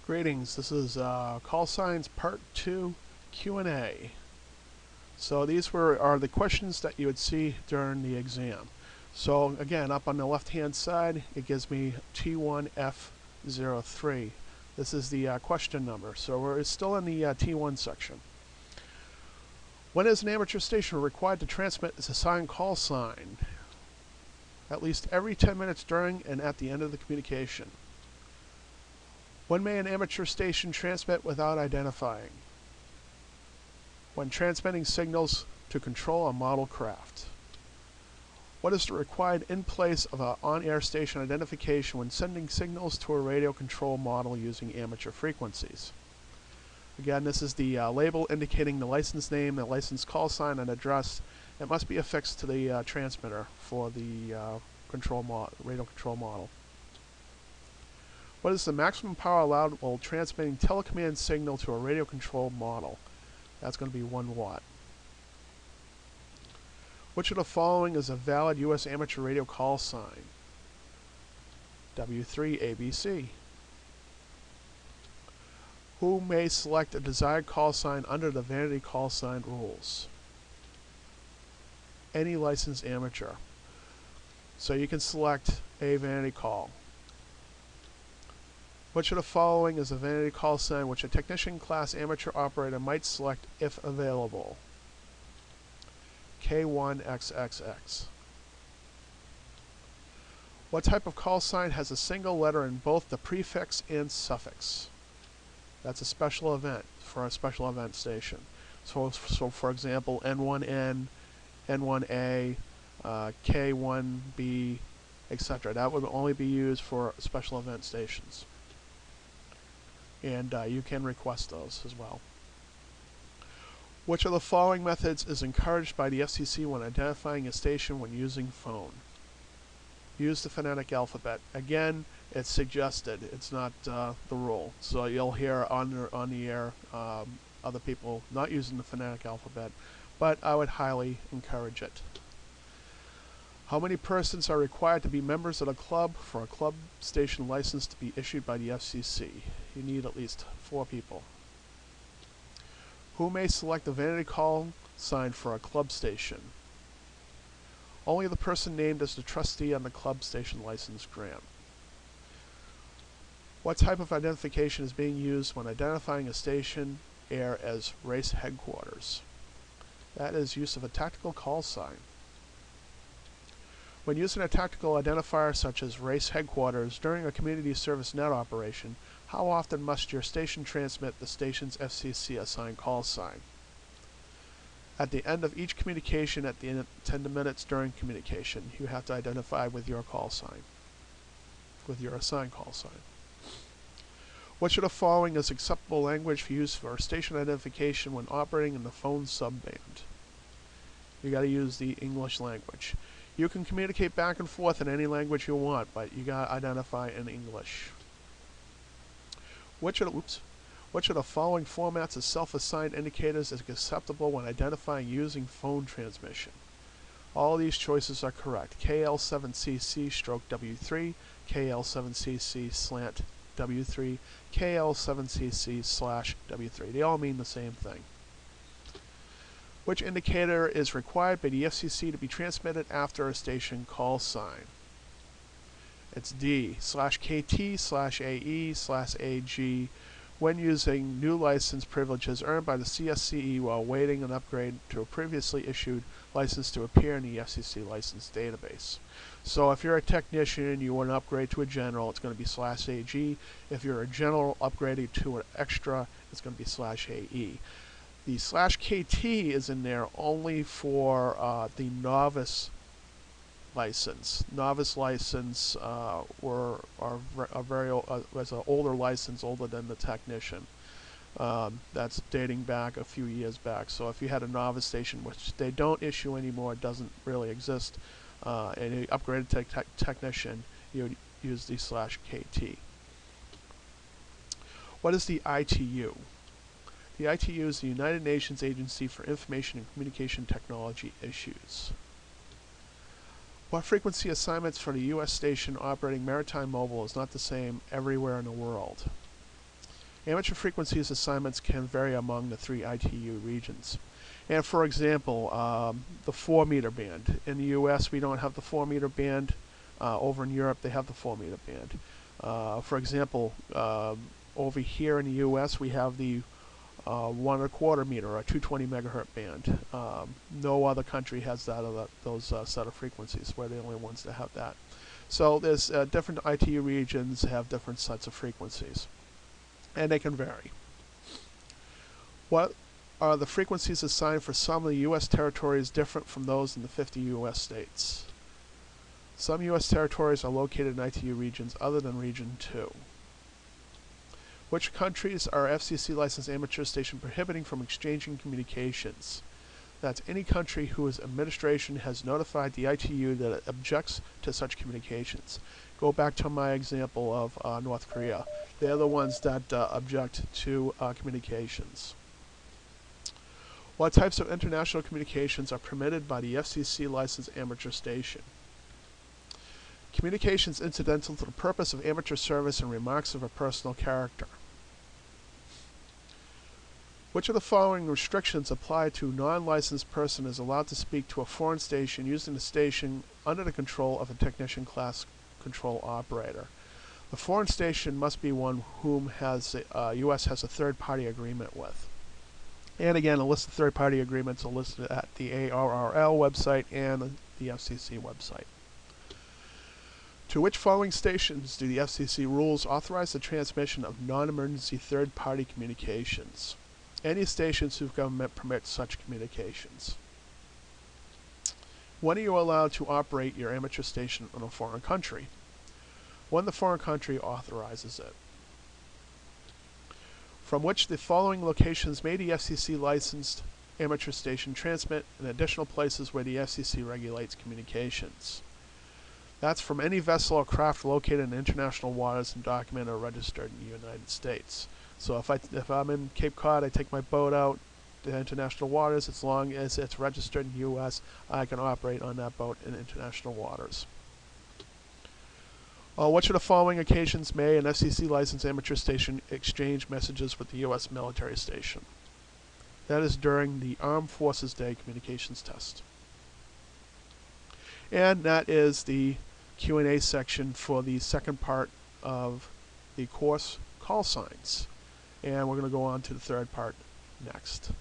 Greetings, this is Call Signs Part 2 Q&A. So these are the questions that you would see during the exam. So again, up on the left hand side, it gives me T1F08. This is the question number, so we're still in the T1 section. When is an amateur station required to transmit its assigned call sign? At least every 10 minutes during and at the end of the communication. When may an amateur station transmit without identifying? When transmitting signals to control a model craft. What is the required in place of an on-air station identification when sending signals to a radio control model using amateur frequencies? Again, this is the label indicating the license name, the license call sign, and address. It must be affixed to the transmitter for the radio control model. What is the maximum power allowed while transmitting telecommand signal to a radio control model? That's going to be 1 watt. Which of the following is a valid U.S. amateur radio call sign? W3ABC. Who may select a desired call sign under the vanity call sign rules? Any licensed amateur. So you can select a vanity call. Which of the following is a vanity call sign which a technician class amateur operator might select if available? K1XXX. What type of call sign has a single letter in both the prefix and suffix? That's a special event for a special event station. So for example, N1N, N1A, K1B, etc. That would only be used for special event stations. And you can request those as well. Which of the following methods is encouraged by the FCC when identifying a station when using phone? Use the phonetic alphabet. Again, it's suggested. It's not the rule. So you'll hear on the air other people not using the phonetic alphabet, but I would highly encourage it. How many persons are required to be members of a club for a club station license to be issued by the FCC? You need at least 4 people. Who may select the vanity call sign for a club station? Only the person named as the trustee on the club station license grant. What type of identification is being used when identifying a station air as race headquarters? That is use of a tactical call sign. When using a tactical identifier such as race headquarters during a community service net operation, how often must your station transmit the station's FCC assigned call sign? At the end of each communication, at the end of 10 minutes during communication, you have to identify with your call sign, with your assigned call sign. Which of the following is acceptable language for use for station identification when operating in the phone subband? You got to use the English language. You can communicate back and forth in any language you want, but you got to identify in English. Which of the following formats of self-assigned indicators is acceptable when identifying using phone transmission? All these choices are correct. KL7CC/W3, KL7CC/W3, KL7CC/W3. They all mean the same thing. Which indicator is required by the FCC to be transmitted after a station call sign? It's D/KT/AE/AG when using new license privileges earned by the CSCE while awaiting an upgrade to a previously issued license to appear in the FCC license database. So if you're a technician and you want to upgrade to a general, it's going to be /AG. If you're a general upgrading to an extra, it's going to be /AE. The /KT is in there only for the novice license. Novice license was an older license, older than the technician. That's dating back a few years back. So if you had a novice station, which they don't issue anymore, it doesn't really exist, and you upgraded to technician, you would use the /KT. What is the ITU? The ITU is the United Nations Agency for Information and Communication Technology Issues. What frequency assignments for the U.S. station operating maritime mobile is not the same everywhere in the world? Amateur frequencies assignments can vary among the 3 ITU regions. And for example, the 4-meter band. In the US, we don't have the 4-meter band. Over in Europe, they have the 4-meter band. For example, over here in the US, we have the 1 1/4 meter or 220 megahertz band. No other country has those set of frequencies. We're the only ones that have that. So there's different ITU regions have different sets of frequencies, and they can vary. What are the frequencies assigned for some of the U.S. territories different from those in the 50 U.S. states? Some U.S. territories are located in ITU regions other than Region 2. Which countries are FCC licensed amateur station prohibiting from exchanging communications? That's any country whose administration has notified the ITU that it objects to such communications. Go back to my example of North Korea. They're the ones that object to communications. What types of international communications are permitted by the FCC licensed amateur station? Communications incidental to the purpose of amateur service and remarks of a personal character. Which of the following restrictions apply to a non-licensed person is allowed to speak to a foreign station using the station under the control of a technician class control operator? The foreign station must be one whom U.S. has a third-party agreement with. And again, a list of third-party agreements are listed at the ARRL website and the FCC website. To which following stations do the FCC rules authorize the transmission of non-emergency third-party communications? Any stations whose government permits such communications. When are you allowed to operate your amateur station in a foreign country? When the foreign country authorizes it. From which the following locations may the FCC licensed amateur station transmit in additional places where the FCC regulates communications? That's from any vessel or craft located in international waters and documented or registered in the United States. So if I'm in Cape Cod, I take my boat out to international waters. As long as it's registered in the U.S., I can operate on that boat in international waters. On which of the following occasions may an FCC licensed amateur station exchange messages with the U.S. military station? That is during the Armed Forces Day communications test. And that is the Q&A section for the second part of the course, call signs. And we're going to go on to the third part next.